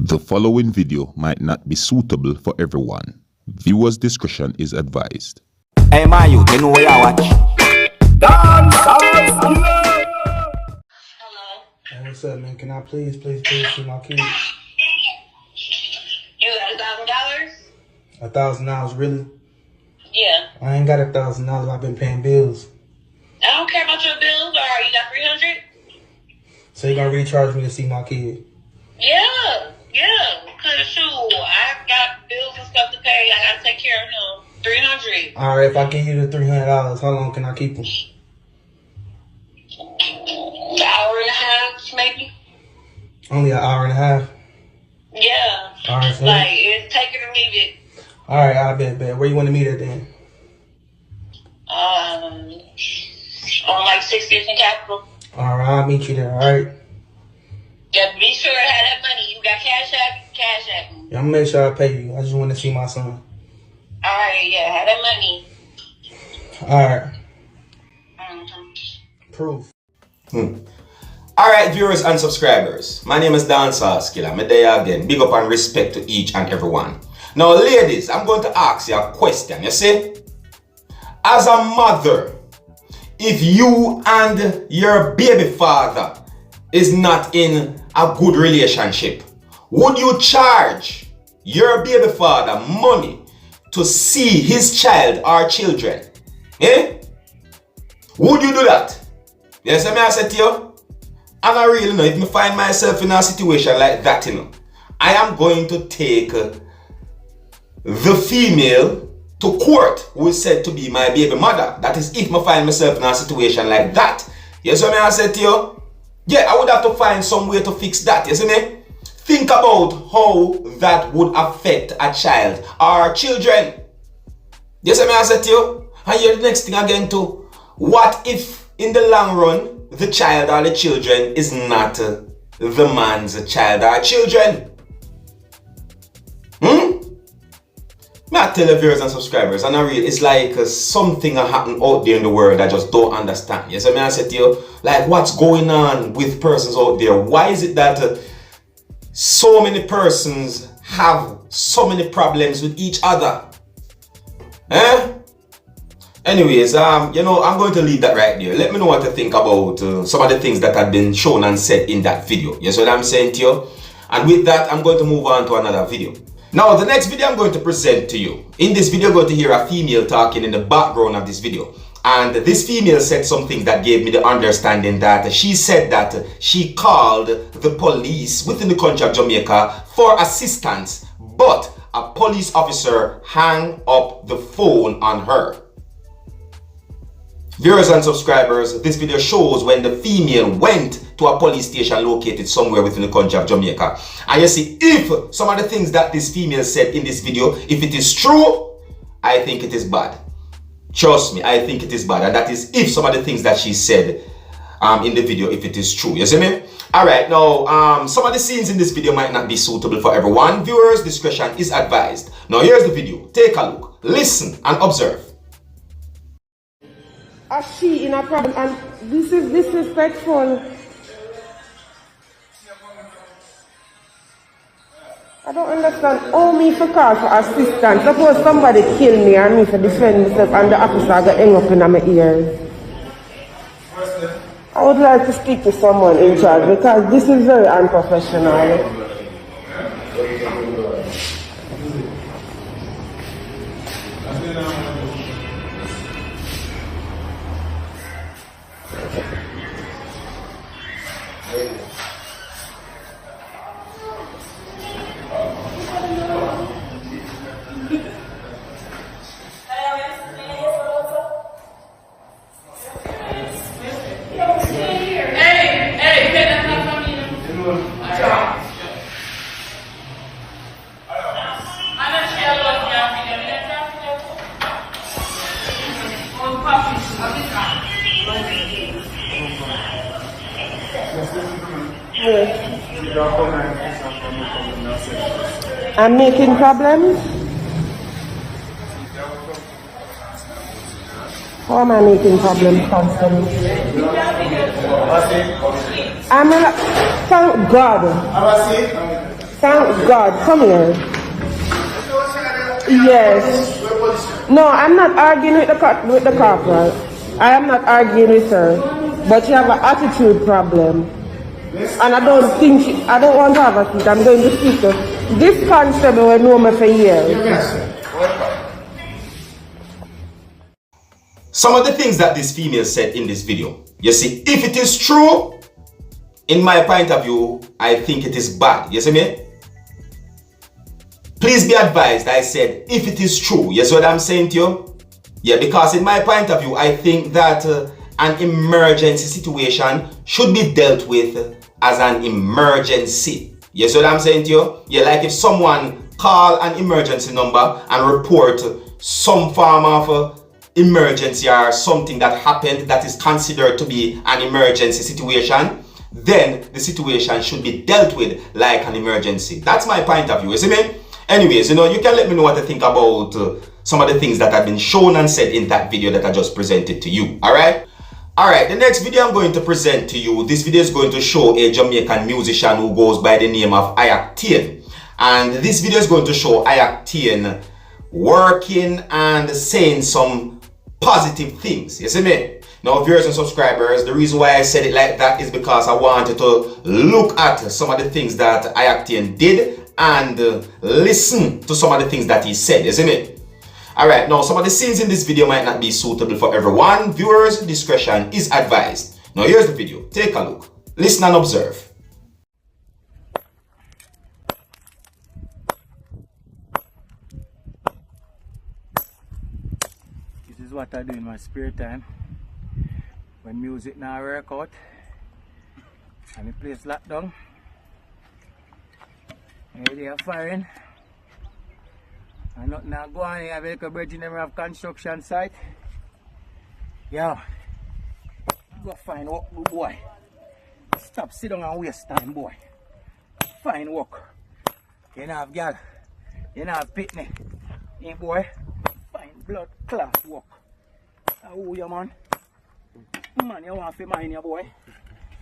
The following video might not be suitable for everyone. Viewers' discretion is advised. Hey man, you know where I watch? Dancehall, skilla. Hello. Hey, what's up, man? Can I please see my kid? You got $1,000? $1,000, really? Yeah. I ain't got $1,000. I've been paying bills. I don't care about your bills. Or you got 300? So you gonna recharge me to see my kid? Yeah. Cause shoot, I got bills and stuff to pay. I gotta take care of him. 300. All right. If I give you the $300, how long can I keep him? An hour and a half, maybe. Only an hour and a half. Yeah. All right. So Like it's take it or leave it. all right. I bet. Where you want to meet at then? On like 60th and Capitol. All right. I'll meet you there. All right. Yeah, be sure to have that money. You got cash app. Yeah, I'm gonna make sure I pay you. I just want to see my son. All right. Yeah, have that money. All right. Mm-hmm. Proof. Alright, viewers and subscribers. My name is Dancehall Skilla. I'm there again. Big up and respect to each and everyone. Now, ladies, I'm going to ask you a question. You see? As a mother, if you and your baby father is not in a good relationship, would you charge your baby father money to see his child or children? Eh? Would you do that? Yes, I said to you, and I really know if I find myself in a situation like that, I am going to take the female to court who is said to be my baby mother. That is if I find myself in a situation like that. Yes, I said to you, yeah, I would have to find some way to fix that. You see me? Think about how that would affect a child or children. Yes, I said to you, and here the next thing again too. What if in the long run the child or the children is not the man's child or children? May I tell the viewers and subscribers, and I real, it's like something happen out there in the world I just don't understand. Yes, I said to you, like what's going on with persons out there? Why is it that so many persons have so many problems with each other? Anyways, I'm going to leave that right there. Let me know what you think about some of the things that have been shown and said in that video. You see what I'm saying to you? And with that, I'm going to move on to another video. Now, the next video I'm going to present to you. In this video, you're going to hear a female talking in the background of this video. And this female said something that gave me the understanding that she said that she called the police within the country of Jamaica for assistance, but a police officer hung up the phone on her. Viewers and subscribers, this video shows when the female went to a police station located somewhere within the country of Jamaica. And you see, if some of the things that this female said in this video, if it is true, I think it is bad. Trust me, I think it is bad. And that is if some of the things that she said in the video, if it is true. You see me? Alright, now, some of the scenes in this video might not be suitable for everyone. Viewers' discretion is advised. Now, here's the video. Take a look, listen, and observe. She in a problem, and this is disrespectful. I don't understand. Oh, me for call for assistance. Suppose somebody kill me and me for defend myself and the officer got hang up in my ears. I would like to speak to someone in charge because this is very unprofessional. I'm making problems? How am I making problems constantly? Thank God. Thank God. Come here. Yes. No, I'm not arguing with the corporal. I am not arguing with her. But she have an attitude problem. And I don't want to have a seat. I'm going to speak to this constable who know me for years. Some of the things that this female said in this video, you see, if it is true, in my point of view, I think it is bad. You see me? Please be advised, I said, if it is true. You see what I'm saying to you? Yeah, because in my point of view, I think that an emergency situation should be dealt with as an emergency. You see what I'm saying to you? Yeah, like if someone call an emergency number and report some form of emergency or something that happened that is considered to be an emergency situation, then the situation should be dealt with like an emergency. That's my point of view, you see me? Anyways, you can let me know what you think about some of the things that have been shown and said in that video that I just presented to you, alright? Alright, the next video I'm going to present to you, this video is going to show a Jamaican musician who goes by the name of Ayactien. And this video is going to show Ayactien working and saying some positive things, you see me? Now, viewers and subscribers, the reason why I said it like that is because I wanted to look at some of the things that Ayactien did and listen to some of the things that he said, isn't it? Alright, now some of the scenes in this video might not be suitable for everyone. Viewers, discretion is advised. Now here's the video. Take a look. Listen and observe. This is what I do in my spare time. When music now work out and the place locked down. Here they are firing. And nothing now go on here. I make a bridge never have construction site. Yo, go find work, good boy. Stop sit down and waste time, boy. Find work. You know have girl. You know have pitney. Hey boy. Find blood clot work. Who you man? Man, you want to mind your boy?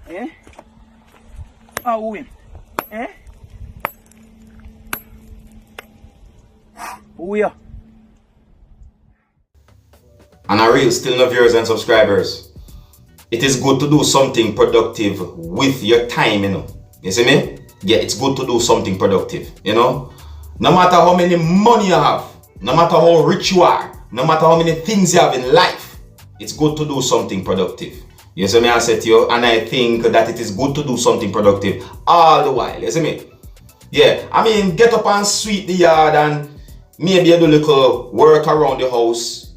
Eh? How him? Eh? Who you? And a real still no viewers and subscribers. It is good to do something productive with your time, You see me? Yeah, it's good to do something productive, No matter how many money you have, no matter how rich you are, no matter how many things you have in life, it's good to do something productive. You see me, I said to you, and I think that it is good to do something productive all the while. You see me? Yeah, I mean, get up and sweep the yard and maybe do a little work around the house.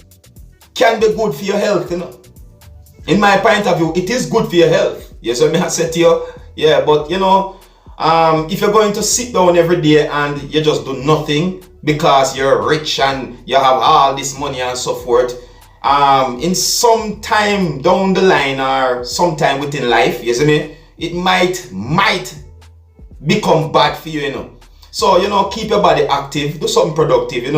Can be good for your health, In my point of view, it is good for your health. You see me, I said to you, yeah, but if you're going to sit down every day and you just do nothing because you're rich and you have all this money and so forth, in some time down the line or sometime within life, you see me, it might become bad for you, So, keep your body active, do something productive,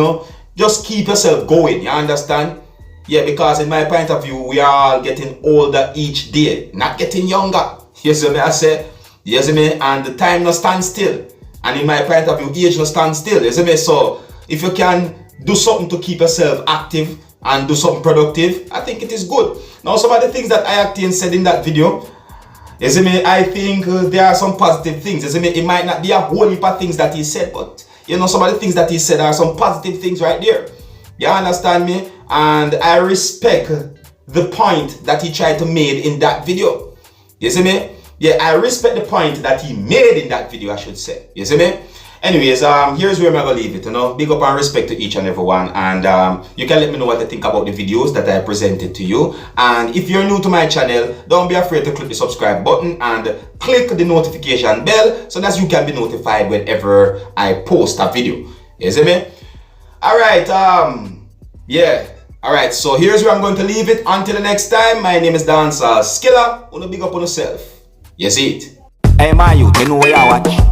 just keep yourself going, you understand? Yeah, because in my point of view, we are all getting older each day, not getting younger. You see me, I say, you see me, and the time no stand still. And in my point of view, age no stand still, you see me? So, if you can do something to keep yourself active and do something productive, I think it is good. Now, some of the things that Ayactien said in that video, you see me, I think there are some positive things. You see me, it might not be a whole heap of things that he said, but some of the things that he said are some positive things right there. You understand me? And I respect the point that he tried to make in that video. You see me? Yeah, I respect the point that he made in that video, I should say. You see me? Anyways, here's where I'm gonna leave it, Big up and respect to each and every one. And you can let me know what you think about the videos that I presented to you. And if you're new to my channel, don't be afraid to click the subscribe button and click the notification bell so that you can be notified whenever I post a video. You see me? Alright, yeah. Alright, so here's where I'm going to leave it. Until the next time, my name is Dancehall. Skilla, big up on yourself. You see it? Hey, my youth, you know where you watch.